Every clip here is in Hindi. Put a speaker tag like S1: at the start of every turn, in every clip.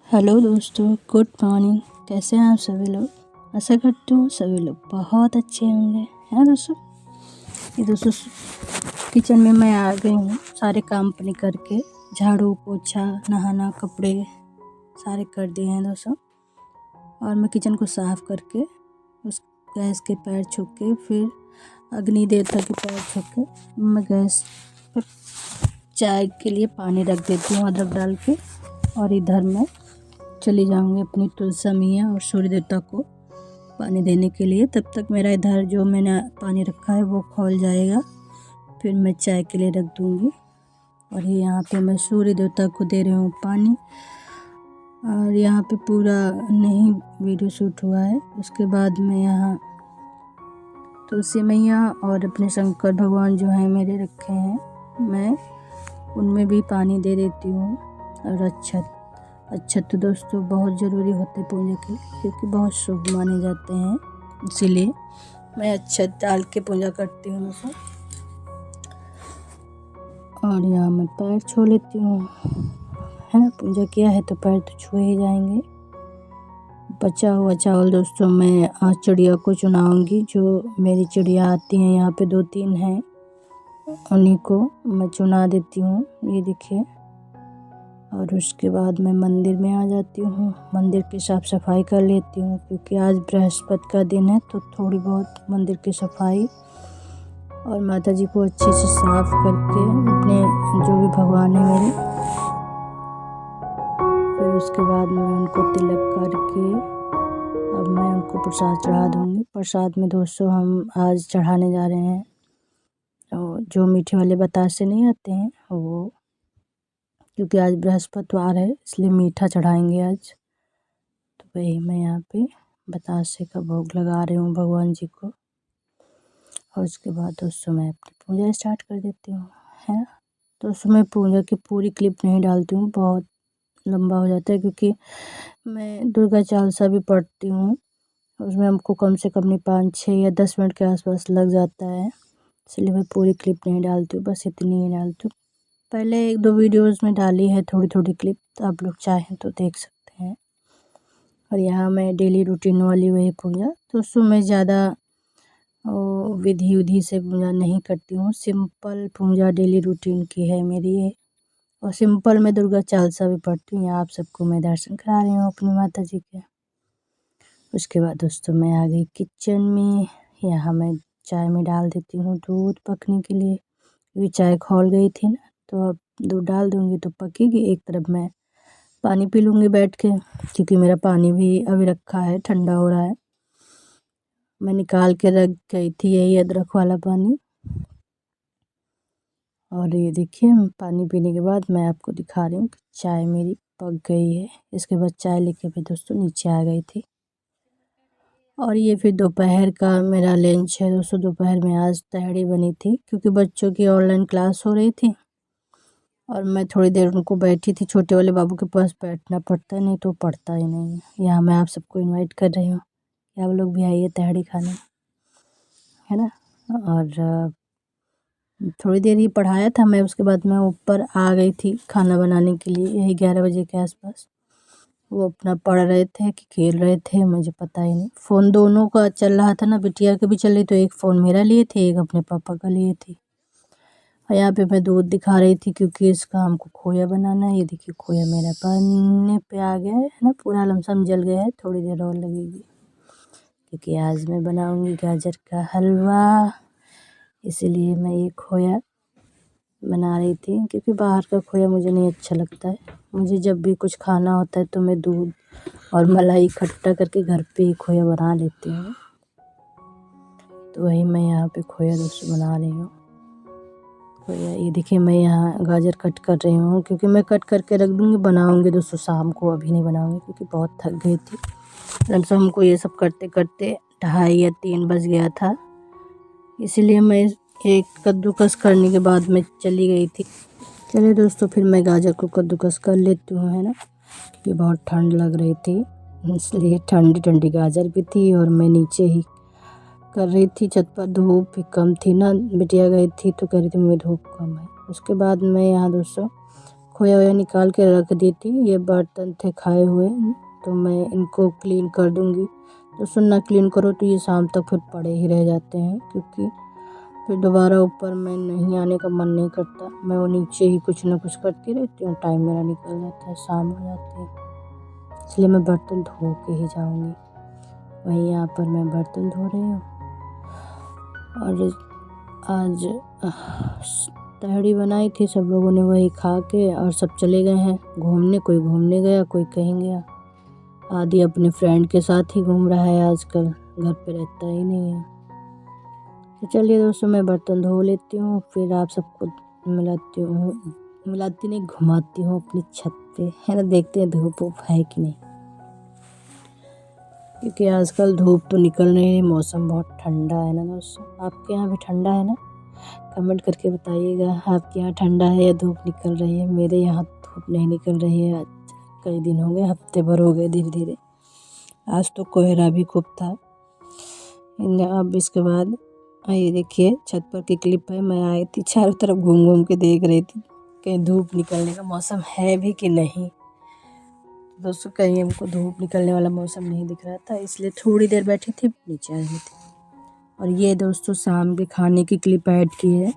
S1: हेलो दोस्तों, गुड मॉर्निंग। कैसे हैं आप सभी लोग। आशा करती हूँ सभी लोग बहुत अच्छे होंगे। है दोस्तों, ये दोस्तों किचन में मैं आ गई हूँ। सारे काम अपने करके झाड़ू पोछा नहाना कपड़े सारे कर दिए हैं दोस्तों। और मैं किचन को साफ़ करके उस गैस के पैर छू के फिर अग्नि देवता के पैर छू के मैं गैस पर चाय के लिए पानी रख देती हूँ अदरक डाल के। और इधर मैं चली जाऊंगी अपनी तुलसी मैया और सूर्य देवता को पानी देने के लिए। तब तक मेरा इधर जो मैंने पानी रखा है वो खौल जाएगा, फिर मैं चाय के लिए रख दूंगी। और ये यहाँ पे मैं सूर्य देवता को दे रही हूँ पानी। और यहाँ पे पूरा नहीं वीडियो शूट हुआ है। उसके बाद मैं यहाँ तुलसी मैया और अपने शंकर भगवान जो हैं मेरे रखे हैं, मैं उनमें भी पानी दे देती हूँ। और अच्छत तो दोस्तों बहुत ज़रूरी होते हैं पूजा के लिए, क्योंकि बहुत शुभ माने जाते हैं। इसीलिए मैं अच्छत डाल के पूजा करती हूँ दोस्तों। और यहाँ मैं पैर छू लेती हूँ, है ना। पूजा किया है तो पैर तो छुए ही जाएंगे। बचा हुआ चावल दोस्तों मैं आज चिड़िया को चुनाऊँगी। जो मेरी चिड़िया आती हैं यहाँ पे 2-3 हैं, उन्हीं को मैं चुना देती हूँ। ये देखिए। और उसके बाद मैं मंदिर में आ जाती हूँ। मंदिर की साफ़ सफाई कर लेती हूँ, क्योंकि आज बृहस्पति का दिन है तो थोड़ी बहुत मंदिर की सफाई और माता जी को अच्छे से साफ़ करके अपने जो भी भगवान है मेरे, फिर उसके बाद मैं उनको तिलक करके अब मैं उनको प्रसाद चढ़ा दूँगी। प्रसाद में दोस्तों हम आज चढ़ाने जा रहे हैं तो जो मीठे वाले बतासे नहीं आते हैं वो, क्योंकि आज बृहस्पतिवार है इसलिए मीठा चढ़ाएंगे आज। तो वही मैं यहाँ पे बतासे का भोग लगा रही हूँ भगवान जी को। और उसके बाद दोस्तों मैं अपनी पूजा स्टार्ट कर देती हूँ, है ना। दोस्तों मैं पूजा की पूरी क्लिप नहीं डालती हूँ, बहुत लंबा हो जाता है, क्योंकि मैं दुर्गा चालीसा भी पढ़ती हूँ। उसमें हमको कम से कम नहीं 5-6 या 10 मिनट के आसपास लग जाता है, इसलिए मैं पूरी क्लिप नहीं डालती हूँ, बस इतनी ही डालती हूँ। पहले 1-2 वीडियोज़ में डाली है थोड़ी थोड़ी क्लिप, तो आप लोग चाहें तो देख सकते हैं। और यहाँ मैं डेली रूटीन वाली वही पूजा, तो उसमें ज़्यादा विधि से पूजा नहीं करती हूँ। सिंपल पूजा डेली रूटीन की है मेरी ये। और सिंपल मैं दुर्गा चालीसा भी पढ़ती हूँ। यहाँ आप सबको मैं दर्शन करा रही हूँ अपनी माता जी के। उसके बाद दोस्तों मैं आ गई किचन में। यहाँ मैं चाय में डाल देती हूँ दूध पकने के लिए, क्योंकि चाय खौल गई थी ना, तो अब दूध डाल दूँगी तो पकेगी। एक तरफ मैं पानी पी लूँगी बैठ के, क्योंकि मेरा पानी भी अभी रखा है, ठंडा हो रहा है। मैं निकाल के रख गई थी यही अदरक वाला पानी। और ये देखिए पानी पीने के बाद मैं आपको दिखा रही हूँ कि चाय मेरी पक गई है। इसके बाद चाय लेके मैं दोस्तों नीचे आ गई थी। और ये फिर दोपहर का मेरा लंच है दोस्तों। दोपहर में आज तहरी बनी थी, क्योंकि बच्चों की ऑनलाइन क्लास हो रही थी और मैं थोड़ी देर उनको बैठी थी। छोटे वाले बाबू के पास बैठना पड़ता है, नहीं तो पढ़ता ही नहीं है। यहाँ मैं आप सबको इनवाइट कर रही हूँ कि आप लोग भी आइए तहरी खाने, है ना। और थोड़ी देर ही पढ़ाया था मैं, उसके बाद मैं ऊपर आ गई थी खाना बनाने के लिए, यही 11 बजे के आसपास। वो अपना पढ़ रहे थे कि खेल रहे थे मुझे पता ही नहीं। फ़ोन दोनों का चल रहा था ना, बिटिया का भी चल रही, तो एक फ़ोन मेरा लिए थे, एक अपने पापा का लिए थी। और यहाँ पे मैं दूध दिखा रही थी, क्योंकि इसका हमको खोया बनाना है। ये देखिए खोया मेरा बनने पे आ गया है ना, पूरा लमसम जल गया है, थोड़ी देर और लगेगी, क्योंकि आज मैं बनाऊँगी गाजर का हलवा। इसीलिए मैं ये खोया बना रही थी, क्योंकि बाहर का खोया मुझे नहीं अच्छा लगता है। मुझे जब भी कुछ खाना होता है तो मैं दूध और मलाई इकट्ठा करके घर पे ही खोया बना लेती हूँ। तो वही मैं यहाँ पे खोया दोस्तों बना रही हूँ। खोया ये देखिए मैं यहाँ गाजर कट कर रही हूँ, क्योंकि मैं कट करके रख दूँगी, बनाऊँगी दोस्तों शाम को, अभी नहीं बनाऊँगी क्योंकि बहुत थक गई थी। लमसम हमको ये सब करते करते 2:30 या 3 बज गया था, इसीलिए मैं एक कद्दूकस करने के बाद मैं चली गई थी। चलिए दोस्तों फिर मैं गाजर को कद्दूकस कर लेती हूँ, है ना, क्योंकि बहुत ठंड लग रही थी, इसलिए ठंडी ठंडी गाजर भी थी। और मैं नीचे ही कर रही थी, छत पर धूप भी कम थी ना, बिटिया गई थी तो कह रही थी मम्मी धूप कम है। उसके बाद मैं यहाँ दोस्तों खोया वोया निकाल के रख दी थी। ये बर्तन थे खाए हुए, तो मैं इनको क्लीन कर दूँगी। दोस्तों ना क्लीन करो तो ये शाम तक फिर पड़े ही रह जाते हैं, क्योंकि फिर दोबारा ऊपर में नहीं आने का मन नहीं करता। मैं वो नीचे ही कुछ ना कुछ करती रहती हूँ, टाइम मेरा निकल जाता है, शाम हो जाती है। इसलिए मैं बर्तन धो के ही जाऊँगी। वहीं यहाँ पर मैं बर्तन धो रही हूँ। और आज तहरी बनाई थी, सब लोगों ने वही खा के और सब चले गए हैं घूमने। कोई घूमने गया, कोई कहीं गया। आदि अपने फ्रेंड के साथ ही घूम रहा है आजकल, घर पे रहता ही नहीं है। तो चलिए दोस्तों, मैं बर्तन धो लेती हूँ, फिर आप सबको मिलाती नहीं, घुमाती हूँ अपनी छत पे, है ना। देखते हैं धूप वूप है कि नहीं, क्योंकि आजकल धूप तो निकल नहीं है। मौसम बहुत ठंडा है ना दोस्तों। आपके यहाँ भी ठंडा है ना? कमेंट करके बताइएगा, आपके यहाँ ठंडा है या धूप निकल रही है। मेरे यहाँ धूप नहीं निकल रही है। कई दिन हो गए, हफ्ते भर हो गए धीरे धीरे। आज तो कोहरा भी खूब था। अब इसके बाद ये देखिए छत पर की क्लिप है। मैं आई थी, चारों तरफ घूम घूम के देख रही थी कहीं धूप निकलने का मौसम है भी कि नहीं। दोस्तों कहीं हमको धूप निकलने वाला मौसम नहीं दिख रहा था, इसलिए थोड़ी देर बैठी थी, नीचे आ गई थी। और ये दोस्तों शाम के खाने की क्लिप ऐड की है,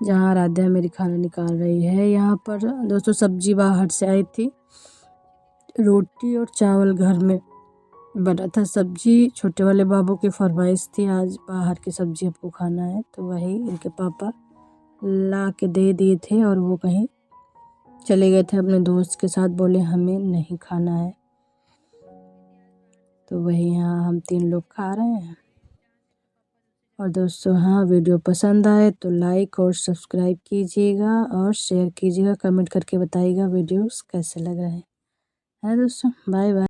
S1: जहाँ आराध्या मेरी खाना निकाल रही है। यहाँ पर दोस्तों सब्जी बाहर से आई थी, रोटी और चावल घर में बना था। सब्जी छोटे वाले बाबू की फरमाइश थी, आज बाहर की सब्जी आपको खाना है, तो वही इनके पापा ला के दे दिए थे। और वो कहीं चले गए थे अपने दोस्त के साथ, बोले हमें नहीं खाना है। तो वही यहाँ हम 3 लोग खा रहे हैं। और दोस्तों हाँ, वीडियो पसंद आए तो लाइक और सब्सक्राइब कीजिएगा और शेयर कीजिएगा। कमेंट करके बताइएगा वीडियोस कैसे लग रहे हैं। है दोस्तों, बाय बाय।